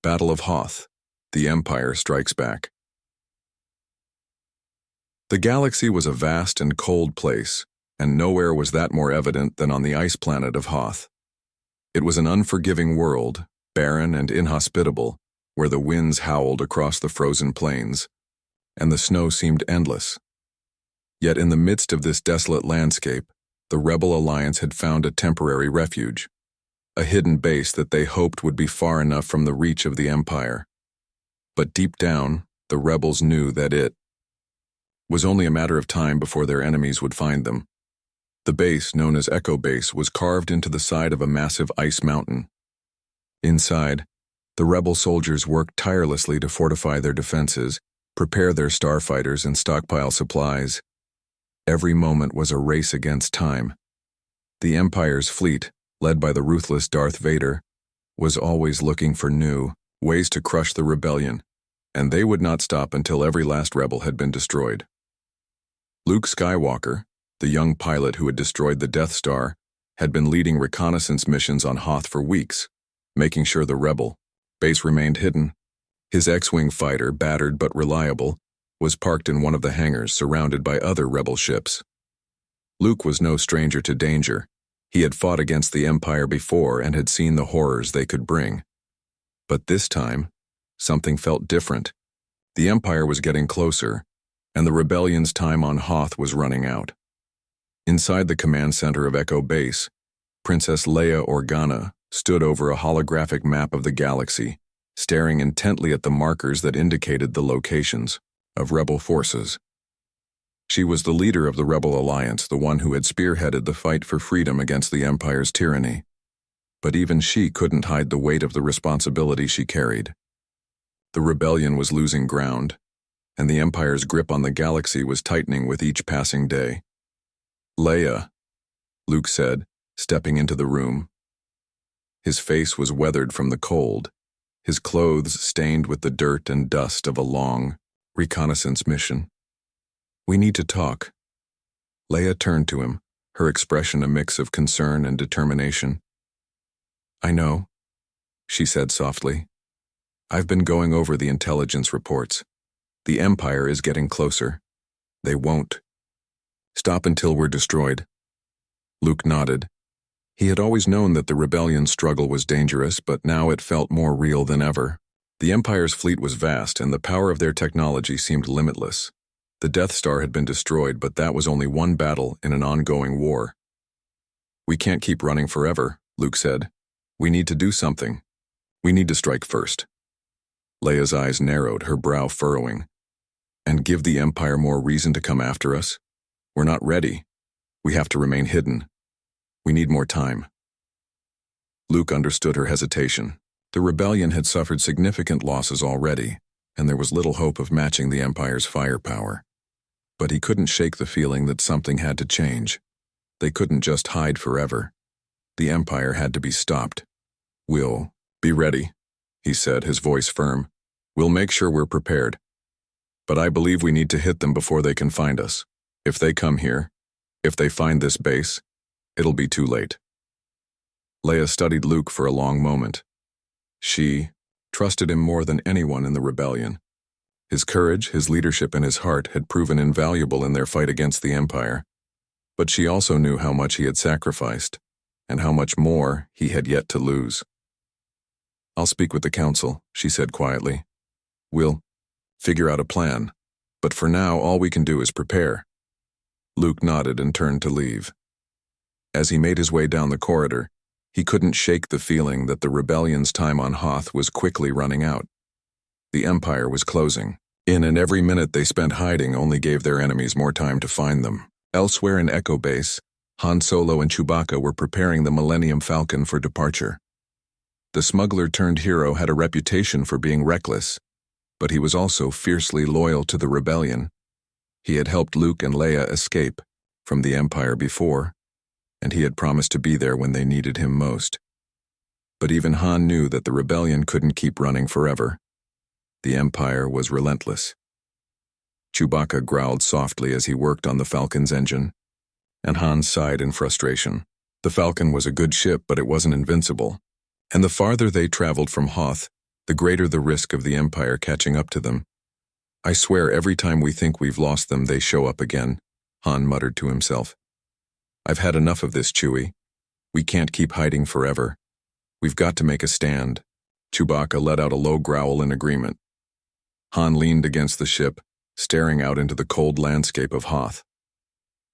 Battle of Hoth. The Empire Strikes Back. The galaxy was a vast and cold place, and nowhere was that more evident than on the ice planet of Hoth. It was an unforgiving world, barren and inhospitable, where the winds howled across the frozen plains, and the snow seemed endless. Yet in the midst of this desolate landscape, the Rebel Alliance had found a temporary refuge, a hidden base that they hoped would be far enough from the reach of the Empire. But deep down, the rebels knew that it was only a matter of time before their enemies would find them. The base, known as Echo Base, was carved into the side of a massive ice mountain. Inside, the rebel soldiers worked tirelessly to fortify their defenses, prepare their starfighters, and stockpile supplies. Every moment was a race against time. The Empire's fleet, led by the ruthless Darth Vader, was always looking for new ways to crush the rebellion, and they would not stop until every last rebel had been destroyed. Luke Skywalker, the young pilot who had destroyed the Death Star, had been leading reconnaissance missions on Hoth for weeks, making sure the rebel base remained hidden. His X-Wing fighter, battered but reliable, was parked in one of the hangars surrounded by other rebel ships. Luke was no stranger to danger. He had fought against the Empire before and had seen the horrors they could bring. But this time, something felt different. The Empire was getting closer, and the rebellion's time on Hoth was running out. Inside the command center of Echo Base, Princess Leia Organa stood over a holographic map of the galaxy, staring intently at the markers that indicated the locations of rebel forces. She was the leader of the Rebel Alliance, the one who had spearheaded the fight for freedom against the Empire's tyranny. But even she couldn't hide the weight of the responsibility she carried. The rebellion was losing ground, and the Empire's grip on the galaxy was tightening with each passing day. "Leia," Luke said, stepping into the room. His face was weathered from the cold, his clothes stained with the dirt and dust of a long reconnaissance mission. "We need to talk." Leia turned to him, her expression a mix of concern and determination. "I know," she said softly. "I've been going over the intelligence reports. The Empire is getting closer. They won't stop until we're destroyed." Luke nodded. He had always known that the rebellion's struggle was dangerous, but now it felt more real than ever. The Empire's fleet was vast, and the power of their technology seemed limitless. The Death Star had been destroyed, but that was only one battle in an ongoing war. "We can't keep running forever," Luke said. "We need to do something. We need to strike first." Leia's eyes narrowed, her brow furrowing. "And give the Empire more reason to come after us? We're not ready. We have to remain hidden. We need more time." Luke understood her hesitation. The rebellion had suffered significant losses already, and there was little hope of matching the Empire's firepower. But he couldn't shake the feeling that something had to change. They couldn't just hide forever. The Empire had to be stopped. "We'll be ready," he said, his voice firm. "We'll make sure we're prepared. But I believe we need to hit them before they can find us. If they come here, if they find this base, it'll be too late." Leia studied Luke for a long moment. She trusted him more than anyone in the rebellion. His courage, his leadership, and his heart had proven invaluable in their fight against the Empire. But she also knew how much he had sacrificed, and how much more he had yet to lose. "I'll speak with the Council," she said quietly. "We'll figure out a plan, but for now all we can do is prepare." Luke nodded and turned to leave. As he made his way down the corridor, he couldn't shake the feeling that the rebellion's time on Hoth was quickly running out. The Empire was closing in, and every minute they spent hiding only gave their enemies more time to find them. Elsewhere in Echo Base, Han Solo and Chewbacca were preparing the Millennium Falcon for departure. The smuggler-turned-hero had a reputation for being reckless, but he was also fiercely loyal to the rebellion. He had helped Luke and Leia escape from the Empire before, and he had promised to be there when they needed him most. But even Han knew that the rebellion couldn't keep running forever. The Empire was relentless. Chewbacca growled softly as he worked on the Falcon's engine, and Han sighed in frustration. The Falcon was a good ship, but it wasn't invincible, and the farther they traveled from Hoth, the greater the risk of the Empire catching up to them. I swear every time we think we've lost them, they show up again, Han muttered to himself. I've had enough of this, Chewie. We can't keep hiding forever. We've got to make a stand. Chewbacca let out a low growl in agreement. Han leaned against the ship, staring out into the cold landscape of Hoth.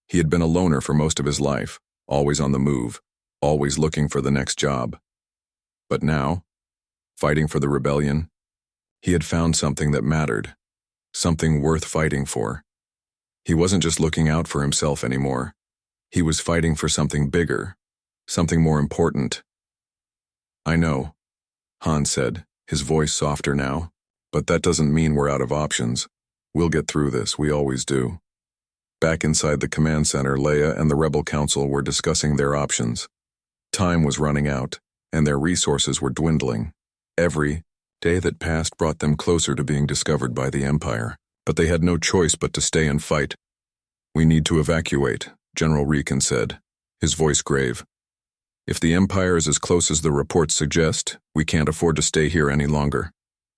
He had been a loner for most of his life, always on the move, always looking for the next job. But now, fighting for the rebellion, he had found something that mattered, something worth fighting for. He wasn't just looking out for himself anymore. He was fighting for something bigger, something more important. I know, Han said, his voice softer now, but that doesn't mean we're out of options. We'll get through this, we always do. Back inside the command center, Leia and the Rebel Council were discussing their options. Time was running out, and their resources were dwindling. Every day that passed brought them closer to being discovered by the Empire, but they had no choice but to stay and fight. We need to evacuate, General Rekin said, his voice grave. If the Empire is as close as the reports suggest, we can't afford to stay here any longer.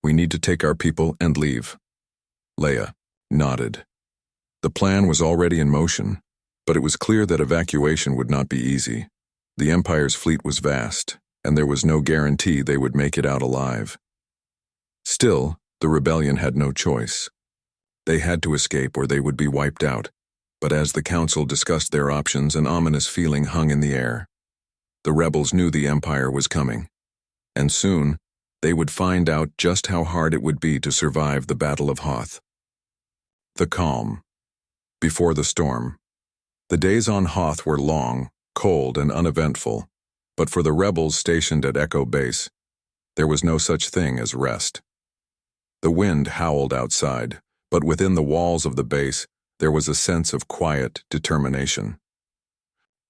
We need to take our people and leave. Leia nodded. The plan was already in motion, but it was clear that evacuation would not be easy. The Empire's fleet was vast, and there was no guarantee they would make it out alive. Still, the rebellion had no choice. They had to escape or they would be wiped out, but as the Council discussed their options, an ominous feeling hung in the air. The rebels knew the Empire was coming, and soon they would find out just how hard it would be to survive the Battle of Hoth. The calm. Before the storm. The days on Hoth were long, cold, and uneventful, but for the rebels stationed at Echo Base, there was no such thing as rest. The wind howled outside, but within the walls of the base, there was a sense of quiet determination.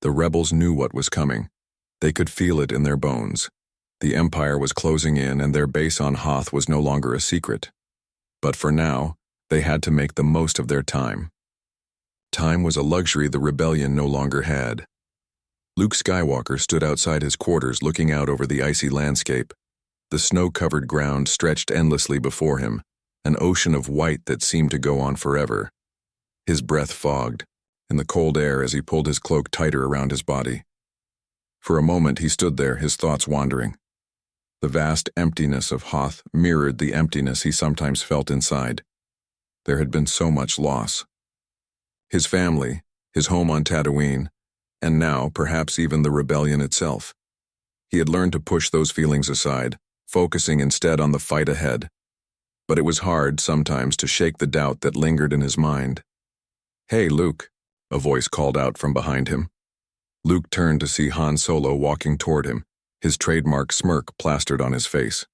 The rebels knew what was coming. They could feel it in their bones. The Empire was closing in, and their base on Hoth was no longer a secret. But for now, they had to make the most of their time. Time was a luxury the rebellion no longer had. Luke Skywalker stood outside his quarters looking out over the icy landscape. The snow-covered ground stretched endlessly before him, an ocean of white that seemed to go on forever. His breath fogged in the cold air as he pulled his cloak tighter around his body. For a moment he stood there, his thoughts wandering. The vast emptiness of Hoth mirrored the emptiness he sometimes felt inside. There had been so much loss. His family, his home on Tatooine, and now perhaps even the rebellion itself. He had learned to push those feelings aside, focusing instead on the fight ahead. But it was hard sometimes to shake the doubt that lingered in his mind. "Hey, Luke," a voice called out from behind him. Luke turned to see Han Solo walking toward him, his trademark smirk plastered on his face.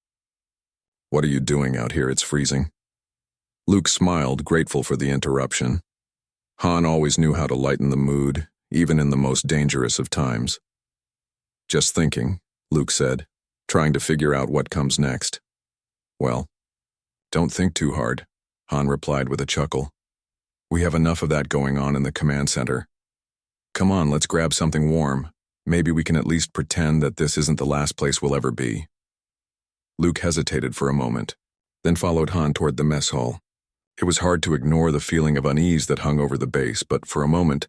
"What are you doing out here? It's freezing." Luke smiled, grateful for the interruption. Han always knew how to lighten the mood, even in the most dangerous of times. "Just thinking," Luke said, trying to figure out what comes next. "Well, don't think too hard," Han replied with a chuckle. "We have enough of that going on in the command center. Come on, let's grab something warm. Maybe we can at least pretend that this isn't the last place we'll ever be." Luke hesitated for a moment, then followed Han toward the mess hall. It was hard to ignore the feeling of unease that hung over the base, but for a moment,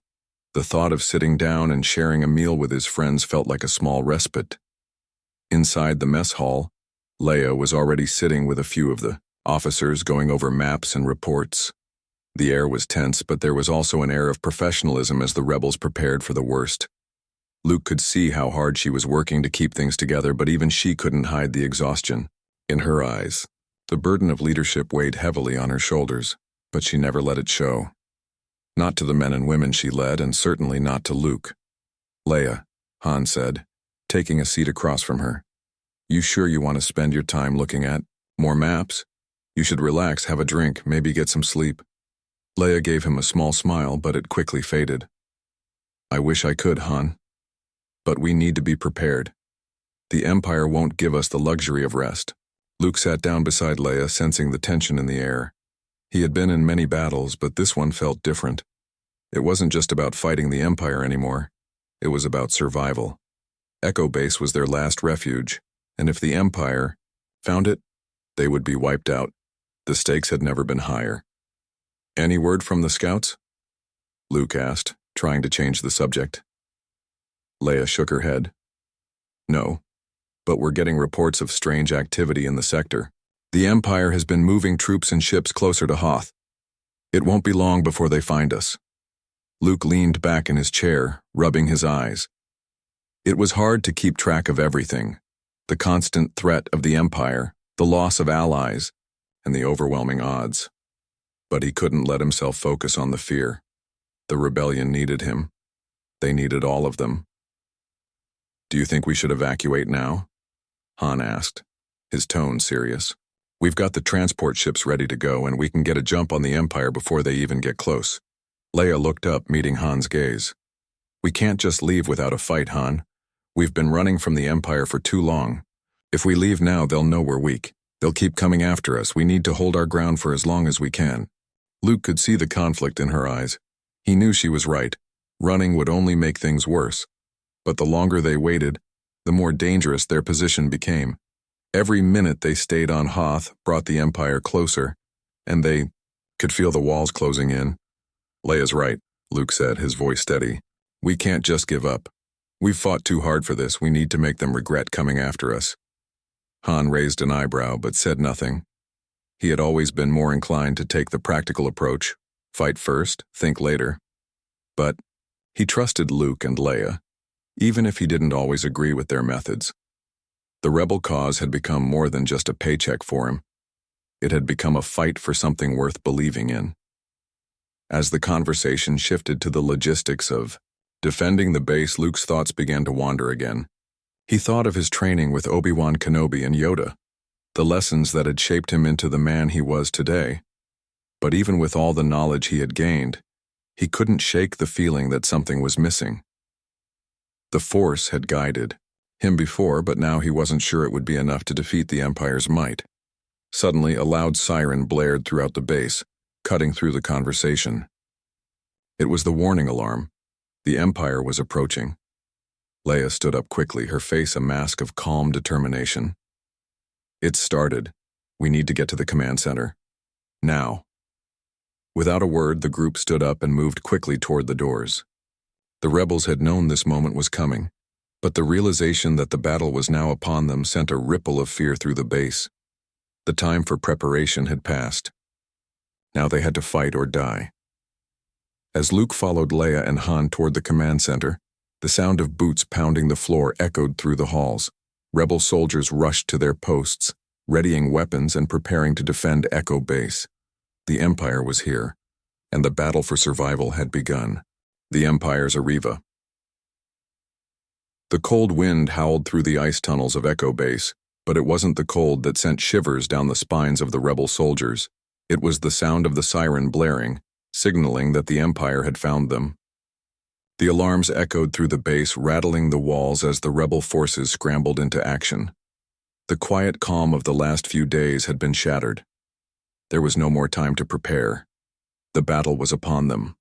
the thought of sitting down and sharing a meal with his friends felt like a small respite. Inside the mess hall, Leia was already sitting with a few of the officers going over maps and reports. The air was tense, but there was also an air of professionalism as the rebels prepared for the worst. Luke could see how hard she was working to keep things together, but even she couldn't hide the exhaustion in her eyes. The burden of leadership weighed heavily on her shoulders, but she never let it show. Not to the men and women she led, and certainly not to Luke. "Leia," Han said, taking a seat across from her. "You sure you want to spend your time looking at more maps? You should relax, have a drink, maybe get some sleep." Leia gave him a small smile, but it quickly faded. "I wish I could, Han. But we need to be prepared. The Empire won't give us the luxury of rest." Luke sat down beside Leia, sensing the tension in the air. He had been in many battles, but this one felt different. It wasn't just about fighting the Empire anymore. It was about survival. Echo Base was their last refuge, and if the Empire found it, They would be wiped out. The stakes had never been higher. Any word from the scouts? Luke asked, trying to change the subject. Leia shook her head. No, but we're getting reports of strange activity in the sector. The Empire has been moving troops and ships closer to Hoth. It won't be long before they find us. Luke leaned back in his chair, rubbing his eyes. It was hard to keep track of everything. The constant threat of the Empire, the loss of allies, and the overwhelming odds. But he couldn't let himself focus on the fear. The rebellion needed him. They needed all of them. Do you think we should evacuate now? Han asked, his tone serious. We've got the transport ships ready to go, and we can get a jump on the Empire before they even get close. Leia looked up, meeting Han's gaze. We can't just leave without a fight, Han. We've been running from the Empire for too long. If we leave now, they'll know we're weak. They'll keep coming after us. We need to hold our ground for as long as we can. Luke could see the conflict in her eyes. He knew she was right. Running would only make things worse. But the longer they waited, the more dangerous their position became. Every minute they stayed on Hoth brought the Empire closer, and they could feel the walls closing in. Leia's right, Luke said, his voice steady. We can't just give up. We've fought too hard for this. We need to make them regret coming after us. Han raised an eyebrow but said nothing. He had always been more inclined to take the practical approach, fight first, think later. But he trusted Luke and Leia, even if he didn't always agree with their methods. The rebel cause had become more than just a paycheck for him. It had become a fight for something worth believing in. As the conversation shifted to the logistics of defending the base, Luke's thoughts began to wander again. He thought of his training with Obi-Wan Kenobi and Yoda, the lessons that had shaped him into the man he was today. But even with all the knowledge he had gained, he couldn't shake the feeling that something was missing. The Force had guided him before, but now he wasn't sure it would be enough to defeat the Empire's might. Suddenly, a loud siren blared throughout the base, cutting through the conversation. It was the warning alarm. The Empire was approaching. Leia stood up quickly, her face a mask of calm determination. It's started. We need to get to the command center. Now. Without a word, the group stood up and moved quickly toward the doors. The rebels had known this moment was coming, but the realization that the battle was now upon them sent a ripple of fear through the base. The time for preparation had passed. Now they had to fight or die. As Luke followed Leia and Han toward the command center, the sound of boots pounding the floor echoed through the halls. Rebel soldiers rushed to their posts, readying weapons and preparing to defend Echo Base. The Empire was here, and the battle for survival had begun. The Empire's Arriva. The cold wind howled through the ice tunnels of Echo Base, but it wasn't the cold that sent shivers down the spines of the rebel soldiers. It was the sound of the siren blaring, signaling that the Empire had found them. The alarms echoed through the base, rattling the walls as the rebel forces scrambled into action. The quiet calm of the last few days had been shattered. There was no more time to prepare. The battle was upon them.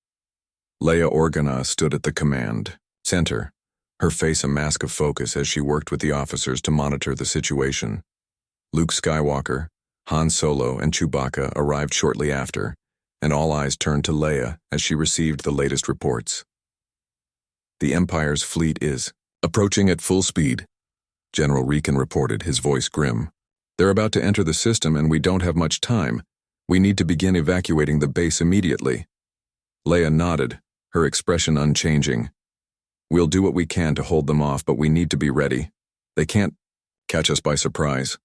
Leia Organa stood at the command center, her face a mask of focus as she worked with the officers to monitor the situation. Luke Skywalker, Han Solo, and Chewbacca arrived shortly after, and all eyes turned to Leia as she received the latest reports. The Empire's fleet is approaching at full speed, General Reekin reported, his voice grim. They're about to enter the system and we don't have much time. We need to begin evacuating the base immediately. Leia nodded, her expression unchanging. We'll do what we can to hold them off, but we need to be ready. They can't catch us by surprise.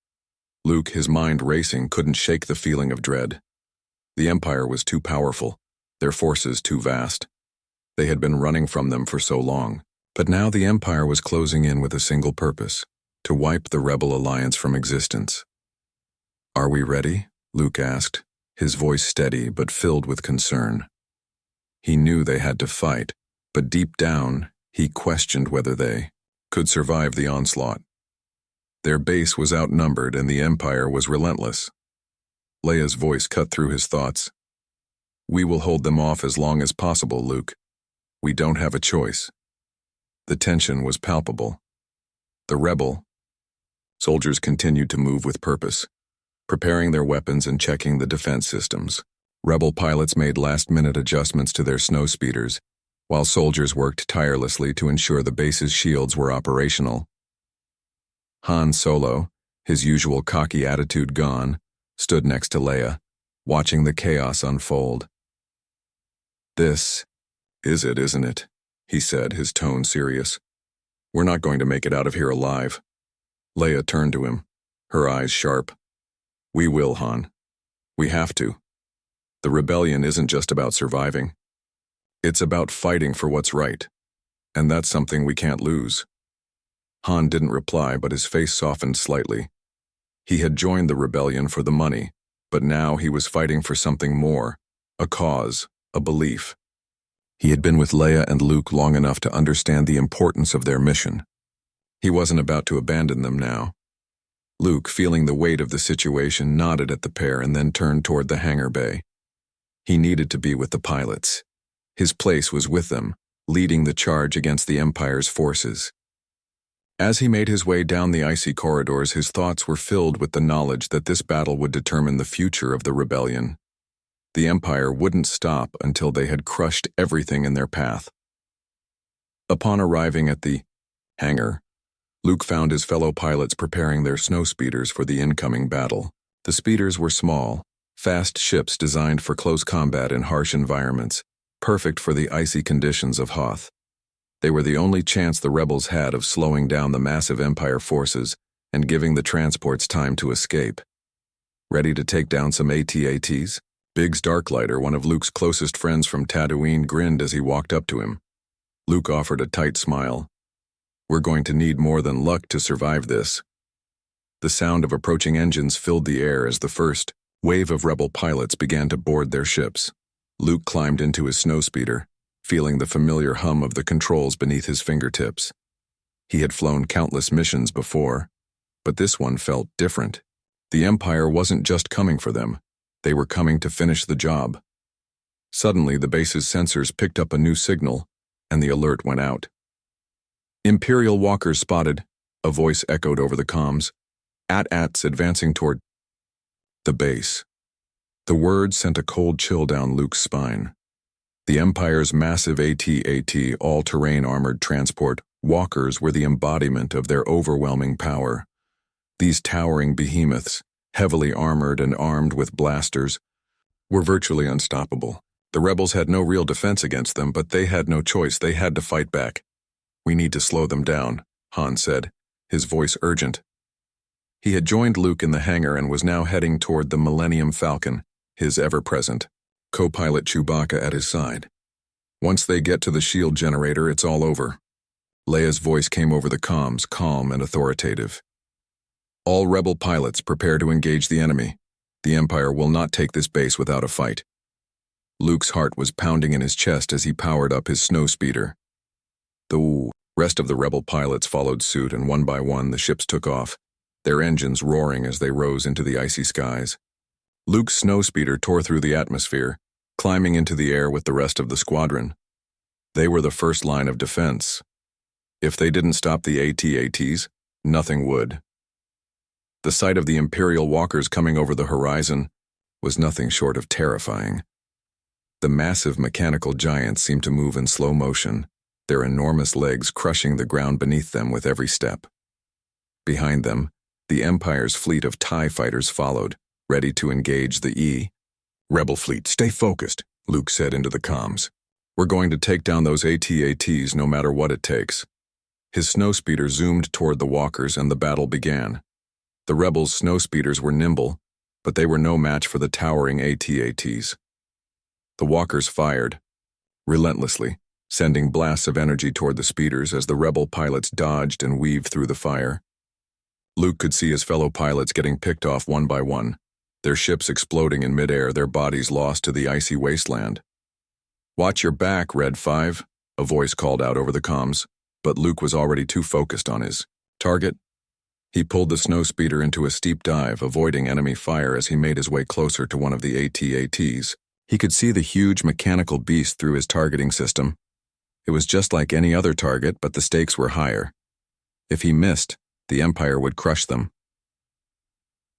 Luke, his mind racing, couldn't shake the feeling of dread. The Empire was too powerful, their forces too vast. They had been running from them for so long, but now the Empire was closing in with a single purpose, to wipe the rebel alliance from existence. Are we ready? Luke asked, his voice steady but filled with concern. He knew they had to fight, but deep down, he questioned whether they could survive the onslaught. Their base was outnumbered and the Empire was relentless. Leia's voice cut through his thoughts. We will hold them off as long as possible, Luke. We don't have a choice. The tension was palpable. The rebel soldiers continued to move with purpose. preparing their weapons and checking the defense systems. Rebel pilots made last-minute adjustments to their snowspeeders, while soldiers worked tirelessly to ensure the base's shields were operational. Han Solo, his usual cocky attitude gone, stood next to Leia, watching the chaos unfold. "This is it, isn't it?" he said, his tone serious. "We're not going to make it out of here alive." Leia turned to him, her eyes sharp. "We will, Han. We have to. The rebellion isn't just about surviving. It's about fighting for what's right, and that's something we can't lose." Han didn't reply, but his face softened slightly. He had joined the rebellion for the money, but now he was fighting for something more, a cause, a belief. He had been with Leia and Luke long enough to understand the importance of their mission. He wasn't about to abandon them now. Luke, feeling the weight of the situation, nodded at the pair and then turned toward the hangar bay. He needed to be with the pilots. His place was with them, leading the charge against the Empire's forces. As he made his way down the icy corridors, his thoughts were filled with the knowledge that this battle would determine the future of the rebellion. The Empire wouldn't stop until they had crushed everything in their path. Upon arriving at the hangar, Luke found his fellow pilots preparing their snowspeeders for the incoming battle. The speeders were small, fast ships designed for close combat in harsh environments, perfect for the icy conditions of Hoth. They were the only chance the rebels had of slowing down the massive Empire forces and giving the transports time to escape. Ready to take down some AT-ATs? Biggs Darklighter, one of Luke's closest friends from Tatooine, grinned as he walked up to him. Luke offered a tight smile. "We're going to need more than luck to survive this." The sound of approaching engines filled the air as the first wave of rebel pilots began to board their ships. Luke climbed into his snowspeeder, feeling the familiar hum of the controls beneath his fingertips. He had flown countless missions before, but this one felt different. The Empire wasn't just coming for them, they were coming to finish the job. Suddenly, the base's sensors picked up a new signal, and the alert went out. "Imperial walkers spotted," a voice echoed over the comms. "AT-ATs advancing toward the base." The word sent a cold chill down Luke's spine. The Empire's massive AT-AT all-terrain armored transport walkers were the embodiment of their overwhelming power. These towering behemoths, heavily armored and armed with blasters, were virtually unstoppable. The rebels had no real defense against them, but they had no choice. They had to fight back. "We need to slow them down," Han said, his voice urgent. He had joined Luke in the hangar and was now heading toward the Millennium Falcon, his ever-present co-pilot Chewbacca at his side. "Once they get to the shield generator, it's all over." Leia's voice came over the comms, calm and authoritative. "All rebel pilots, prepare to engage the enemy. The Empire will not take this base without a fight." Luke's heart was pounding in his chest as he powered up his snowspeeder. The rest of the rebel pilots followed suit, and one by one the ships took off, their engines roaring as they rose into the icy skies. Luke's snowspeeder tore through the atmosphere, climbing into the air with the rest of the squadron. They were the first line of defense. If they didn't stop the AT-ATs, nothing would. The sight of the Imperial walkers coming over the horizon was nothing short of terrifying. The massive mechanical giants seemed to move in slow motion, their enormous legs crushing the ground beneath them with every step. Behind them, the Empire's fleet of TIE fighters followed, ready to engage the rebel fleet. "Stay focused," Luke said into the comms. "We're going to take down those AT-ATs no matter what it takes." His snowspeeder zoomed toward the walkers and the battle began. The rebels' snowspeeders were nimble, but they were no match for the towering AT-ATs. The walkers fired, relentlessly, sending blasts of energy toward the speeders as the rebel pilots dodged and weaved through the fire. Luke could see his fellow pilots getting picked off one by one, their ships exploding in midair, their bodies lost to the icy wasteland. "Watch your back, Red 5, a voice called out over the comms, but Luke was already too focused on his target. He pulled the snowspeeder into a steep dive, avoiding enemy fire as he made his way closer to one of the AT-ATs. He could see the huge mechanical beast through his targeting system. It was just like any other target, but the stakes were higher. If he missed, the Empire would crush them.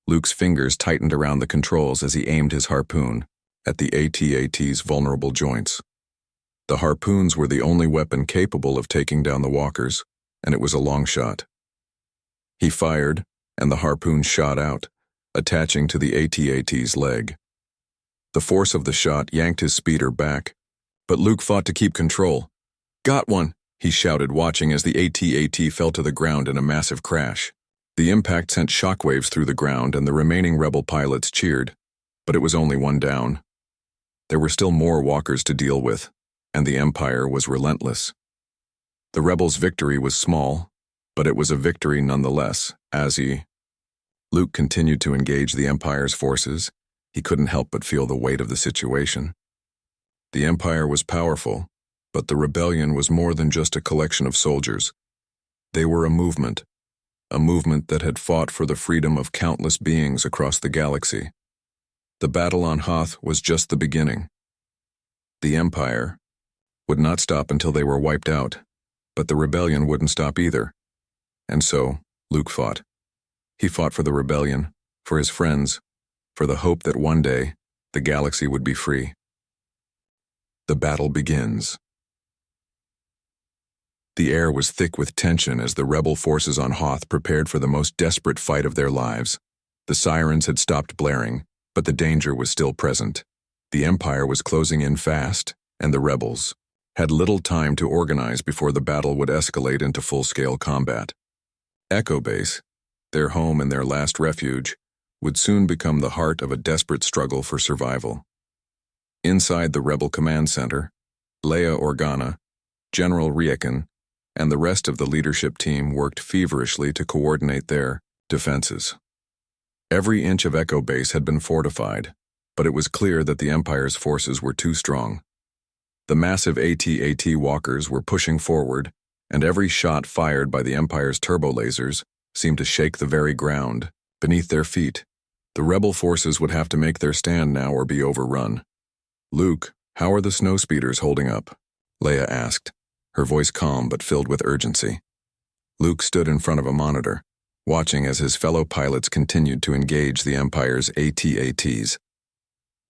Luke's fingers tightened around the controls as he aimed his harpoon at the AT-AT's vulnerable joints. The harpoons were the only weapon capable of taking down the walkers, and it was a long shot. He fired, and the harpoon shot out, attaching to the AT-AT's leg. The force of the shot yanked his speeder back, but Luke fought to keep control. "Got one!" he shouted, watching as the AT-AT fell to the ground in a massive crash. The impact sent shockwaves through the ground, and the remaining rebel pilots cheered, but it was only one down. There were still more walkers to deal with, and the Empire was relentless. The rebels' victory was small, but it was a victory nonetheless, Luke continued to engage the Empire's forces. He couldn't help but feel the weight of the situation. The Empire was powerful, but the rebellion was more than just a collection of soldiers. They were a movement that had fought for the freedom of countless beings across the galaxy. The battle on Hoth was just the beginning. The Empire would not stop until they were wiped out, but the rebellion wouldn't stop either. And so, Luke fought. He fought for the rebellion, for his friends, for the hope that one day, the galaxy would be free. The battle begins. The air was thick with tension as the rebel forces on Hoth prepared for the most desperate fight of their lives. The sirens had stopped blaring, but the danger was still present. The Empire was closing in fast, and the rebels had little time to organize before the battle would escalate into full-scale combat. Echo Base, their home and their last refuge, would soon become the heart of a desperate struggle for survival. Inside the rebel command center, Leia Organa, General Riekin, and the rest of the leadership team worked feverishly to coordinate their defenses. Every inch of Echo Base had been fortified, but it was clear that the Empire's forces were too strong. The massive AT-AT walkers were pushing forward, and every shot fired by the Empire's turbo lasers seemed to shake the very ground beneath their feet. The rebel forces would have to make their stand now or be overrun. "Luke, how are the snowspeeders holding up?" Leia asked, her voice calm but filled with urgency. Luke stood in front of a monitor, watching as his fellow pilots continued to engage the Empire's AT-ATs.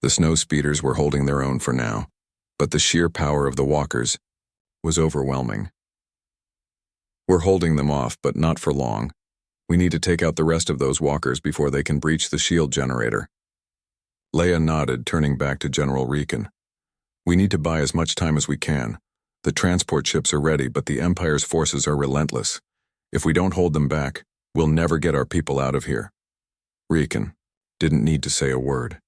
The snowspeeders were holding their own for now, but the sheer power of the walkers was overwhelming. "We're holding them off, but not for long. We need to take out the rest of those walkers before they can breach the shield generator." Leia nodded, turning back to General Riekin. "We need to buy as much time as we can. The transport ships are ready, but the Empire's forces are relentless. If we don't hold them back, we'll never get our people out of here." Riekin didn't need to say a word.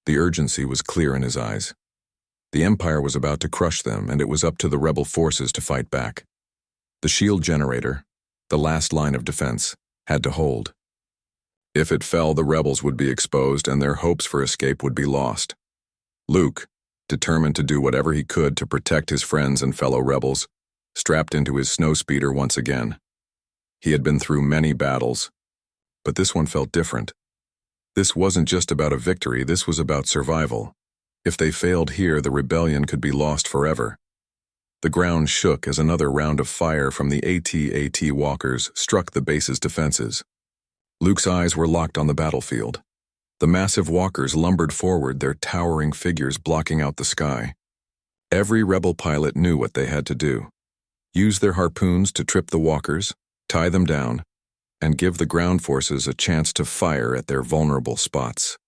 The urgency was clear in his eyes. The Empire was about to crush them, and it was up to the rebel forces to fight back. The shield generator, the last line of defense, had to hold. If it fell, the rebels would be exposed and their hopes for escape would be lost. Luke, determined to do whatever he could to protect his friends and fellow rebels, strapped into his snowspeeder once again. He had been through many battles, but this one felt different. This wasn't just about a victory, this was about survival. If they failed here, the rebellion could be lost forever. The ground shook as another round of fire from the AT-AT walkers struck the base's defenses. Luke's eyes were locked on the battlefield. The massive walkers lumbered forward, their towering figures blocking out the sky. Every rebel pilot knew what they had to do. Use their harpoons to trip the walkers, tie them down, and give the ground forces a chance to fire at their vulnerable spots.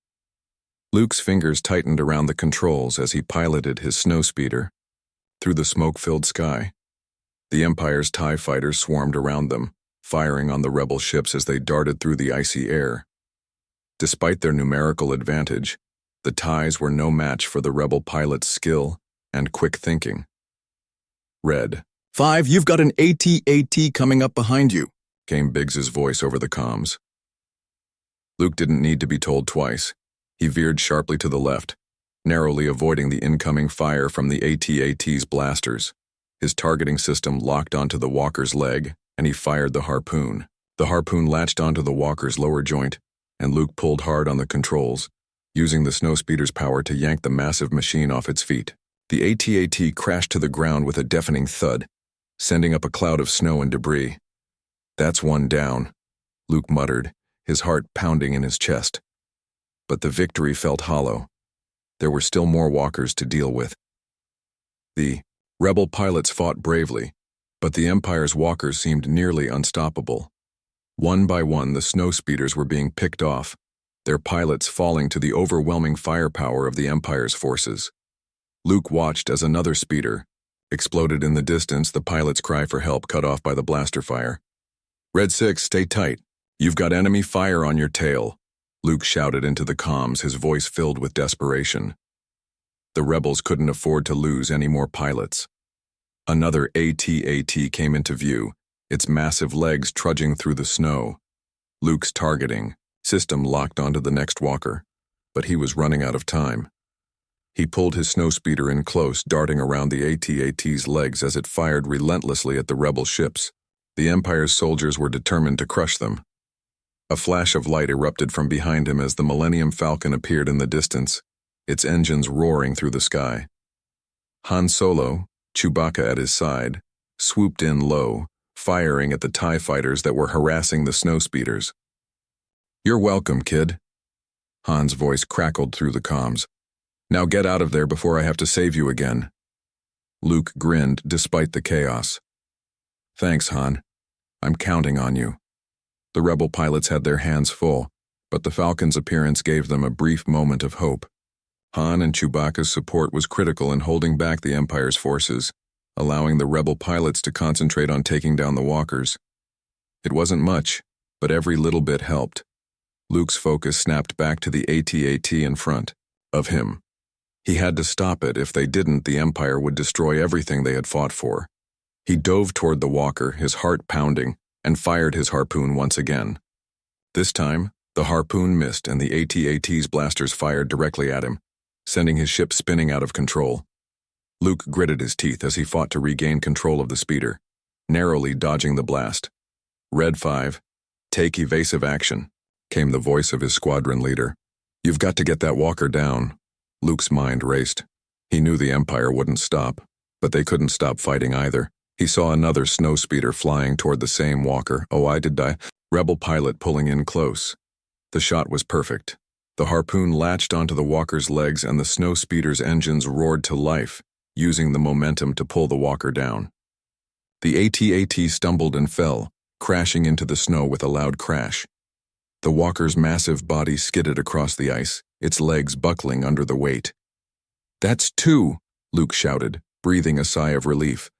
Luke's fingers tightened around the controls as he piloted his snowspeeder through the smoke-filled sky. The Empire's TIE fighters swarmed around them, firing on the rebel ships as they darted through the icy air. Despite their numerical advantage, the TIEs were no match for the rebel pilots' skill and quick thinking. "Red. 5, you've got an AT-AT coming up behind you," came Biggs's voice over the comms. Luke didn't need to be told twice. He veered sharply to the left, narrowly avoiding the incoming fire from the AT-AT's blasters. His targeting system locked onto the walker's leg, and he fired the harpoon. The harpoon latched onto the walker's lower joint, and Luke pulled hard on the controls, using the snowspeeder's power to yank the massive machine off its feet. The AT-AT crashed to the ground with a deafening thud, sending up a cloud of snow and debris. "That's one down," Luke muttered, his heart pounding in his chest. But the victory felt hollow. There were still more walkers to deal with. The rebel pilots fought bravely, but the Empire's walkers seemed nearly unstoppable. One by one, the snowspeeders were being picked off, their pilots falling to the overwhelming firepower of the Empire's forces. Luke watched as another speeder exploded in the distance, the pilot's cry for help cut off by the blaster fire. "Red 6, stay tight. You've got enemy fire on your tail," Luke shouted into the comms, his voice filled with desperation. The rebels couldn't afford to lose any more pilots. Another AT-AT came into view, its massive legs trudging through the snow. Luke's targeting system locked onto the next walker, but he was running out of time. He pulled his snowspeeder in close, darting around the AT-AT's legs as it fired relentlessly at the rebel ships. The Empire's soldiers were determined to crush them. A flash of light erupted from behind him as the Millennium Falcon appeared in the distance, its engines roaring through the sky. Han Solo, Chewbacca at his side, swooped in low, firing at the TIE fighters that were harassing the snowspeeders. "You're welcome, kid." Han's voice crackled through the comms. "Now get out of there before I have to save you again." Luke grinned despite the chaos. "Thanks, Han. I'm counting on you." The rebel pilots had their hands full, but the Falcon's appearance gave them a brief moment of hope. Han and Chewbacca's support was critical in holding back the Empire's forces, allowing the rebel pilots to concentrate on taking down the walkers. It wasn't much, but every little bit helped. Luke's focus snapped back to the AT-AT in front of him. He had to stop it. If they didn't, the Empire would destroy everything they had fought for. He dove toward the walker, his heart pounding, and fired his harpoon once again. This time, the harpoon missed and the AT-AT's blasters fired directly at him, sending his ship spinning out of control. Luke gritted his teeth as he fought to regain control of the speeder, narrowly dodging the blast. "Red 5, take evasive action," came the voice of his squadron leader. "You've got to get that walker down." Luke's mind raced. He knew the Empire wouldn't stop, but they couldn't stop fighting either. He saw another snowspeeder flying toward the same walker. Rebel pilot pulling in close. The shot was perfect. The harpoon latched onto the walker's legs and the snowspeeder's engines roared to life, using the momentum to pull the walker down. The AT-AT stumbled and fell, crashing into the snow with a loud crash. The walker's massive body skidded across the ice, its legs buckling under the weight. "That's 2, Luke shouted, breathing a sigh of relief.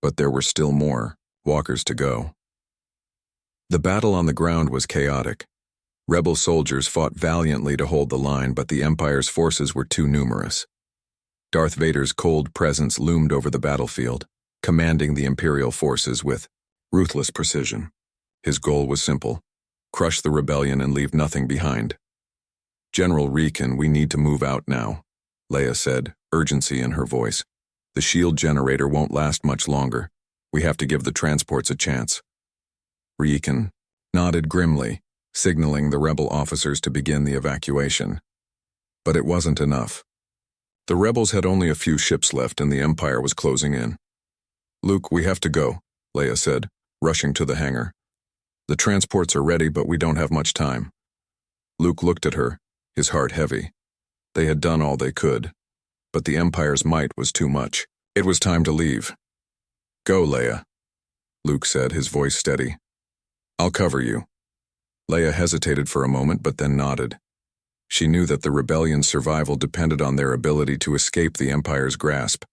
But there were still more walkers to go. The battle on the ground was chaotic. Rebel soldiers fought valiantly to hold the line, but the Empire's forces were too numerous. Darth Vader's cold presence loomed over the battlefield, commanding the Imperial forces with ruthless precision. His goal was simple: crush the rebellion and leave nothing behind. "General Reekin, we need to move out now," Leia said, urgency in her voice. "The shield generator won't last much longer. We have to give the transports a chance." Reekin nodded grimly, signaling the rebel officers to begin the evacuation. But it wasn't enough. The rebels had only a few ships left and the Empire was closing in. "Luke, we have to go," Leia said, rushing to the hangar. "The transports are ready, but we don't have much time." Luke looked at her, his heart heavy. They had done all they could, but the Empire's might was too much. It was time to leave. "Go, Leia," Luke said, his voice steady. "I'll cover you." Leia hesitated for a moment but then nodded. She knew that the rebellion's survival depended on their ability to escape the Empire's grasp.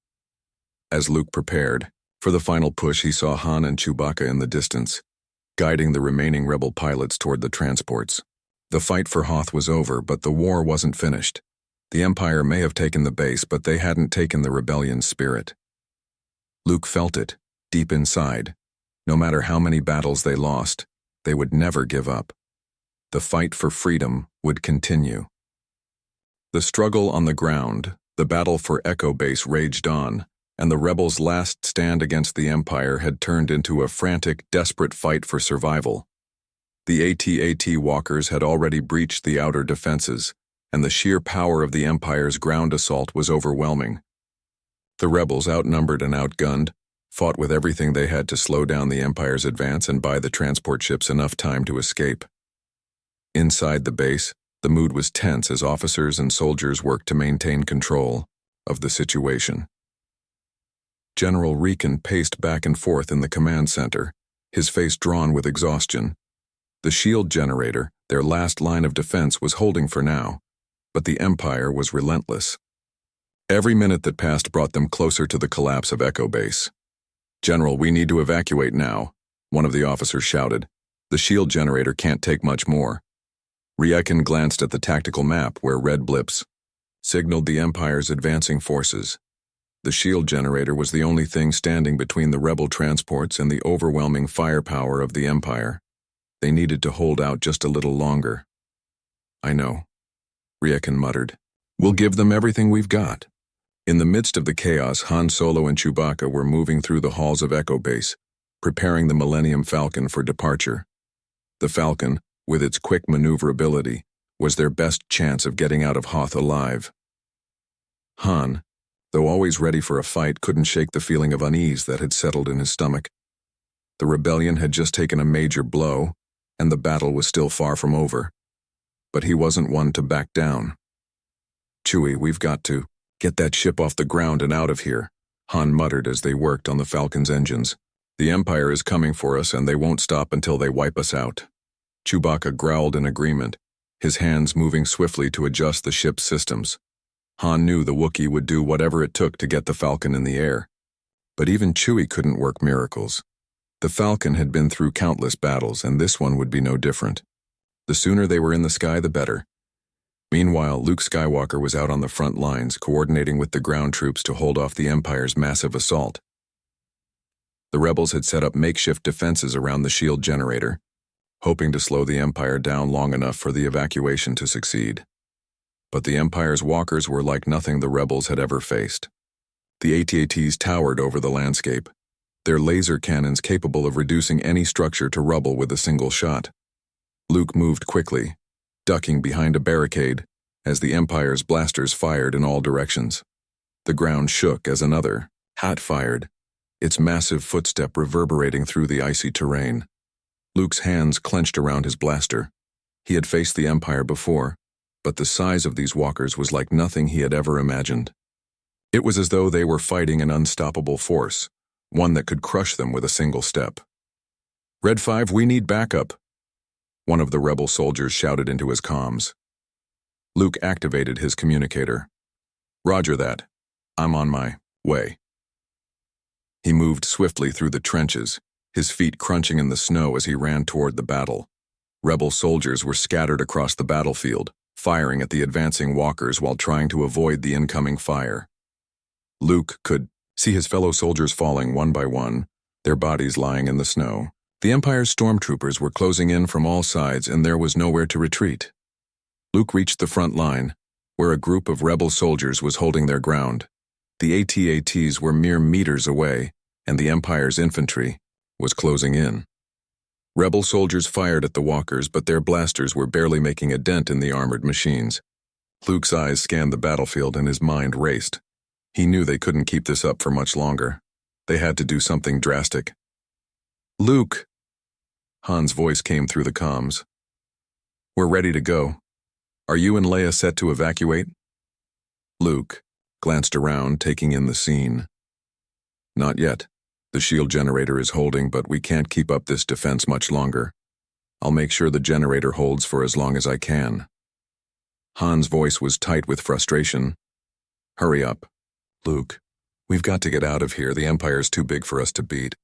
As Luke prepared for the final push, he saw Han and Chewbacca in the distance, guiding the remaining rebel pilots toward the transports. The fight for Hoth was over, but the war wasn't finished. The Empire may have taken the base, but they hadn't taken the rebellion's spirit. Luke felt it, deep inside. No matter how many battles they lost, they would never give up. The fight for freedom would continue. The struggle on the ground, the battle for Echo Base raged on, and the rebels' last stand against the Empire had turned into a frantic, desperate fight for survival. The AT-AT walkers had already breached the outer defenses, and the sheer power of the Empire's ground assault was overwhelming. The rebels, outnumbered and outgunned, fought with everything they had to slow down the Empire's advance and buy the transport ships enough time to escape. Inside the base, the mood was tense as officers and soldiers worked to maintain control of the situation. General Riken paced back and forth in the command center, his face drawn with exhaustion. The shield generator, their last line of defense, was holding for now, but the Empire was relentless. Every minute that passed brought them closer to the collapse of Echo Base. "General, we need to evacuate now," one of the officers shouted. "The shield generator can't take much more." Riken glanced at the tactical map where red blips signaled the Empire's advancing forces. The shield generator was the only thing standing between the rebel transports and the overwhelming firepower of the Empire. They needed to hold out just a little longer. "I know," Riken muttered. "We'll give them everything we've got." In the midst of the chaos, Han Solo and Chewbacca were moving through the halls of Echo Base, preparing the Millennium Falcon for departure. The Falcon, with its quick maneuverability, was their best chance of getting out of Hoth alive. Han, though always ready for a fight, couldn't shake the feeling of unease that had settled in his stomach. The rebellion had just taken a major blow, and the battle was still far from over. But he wasn't one to back down. "Chewie, we've got to get that ship off the ground and out of here," Han muttered as they worked on the Falcon's engines. "The Empire is coming for us, and they won't stop until they wipe us out." Chewbacca growled in agreement, his hands moving swiftly to adjust the ship's systems. Han knew the Wookiee would do whatever it took to get the Falcon in the air. But even Chewie couldn't work miracles. The Falcon had been through countless battles, and this one would be no different. The sooner they were in the sky, the better. Meanwhile, Luke Skywalker was out on the front lines, coordinating with the ground troops to hold off the Empire's massive assault. The rebels had set up makeshift defenses around the shield generator, hoping to slow the Empire down long enough for the evacuation to succeed. But the Empire's walkers were like nothing the rebels had ever faced. The AT-ATs towered over the landscape, their laser cannons capable of reducing any structure to rubble with a single shot. Luke moved quickly, ducking behind a barricade as the Empire's blasters fired in all directions. The ground shook as another HAT fired, its massive footstep reverberating through the icy terrain. Luke's hands clenched around his blaster. He had faced the Empire before, but the size of these walkers was like nothing he had ever imagined. It was as though they were fighting an unstoppable force, one that could crush them with a single step. "Red 5, we need backup," one of the rebel soldiers shouted into his comms. Luke activated his communicator. "Roger that. I'm on my way." He moved swiftly through the trenches, his feet crunching in the snow as he ran toward the battle. Rebel soldiers were scattered across the battlefield, firing at the advancing walkers while trying to avoid the incoming fire. Luke could see his fellow soldiers falling one by one, their bodies lying in the snow. The Empire's stormtroopers were closing in from all sides, and there was nowhere to retreat. Luke reached the front line, where a group of rebel soldiers was holding their ground. The AT-ATs were mere meters away, and the Empire's infantry was closing in. Rebel soldiers fired at the walkers, but their blasters were barely making a dent in the armored machines. Luke's eyes scanned the battlefield and his mind raced. He knew they couldn't keep this up for much longer. They had to do something drastic. "Luke," Han's voice came through the comms. "We're ready to go. Are you and Leia set to evacuate?" Luke glanced around, taking in the scene. "Not yet. The shield generator is holding, but we can't keep up this defense much longer. I'll make sure the generator holds for as long as I can." Han's voice was tight with frustration. "Hurry up, Luke. We've got to get out of here. The Empire's too big for us to beat."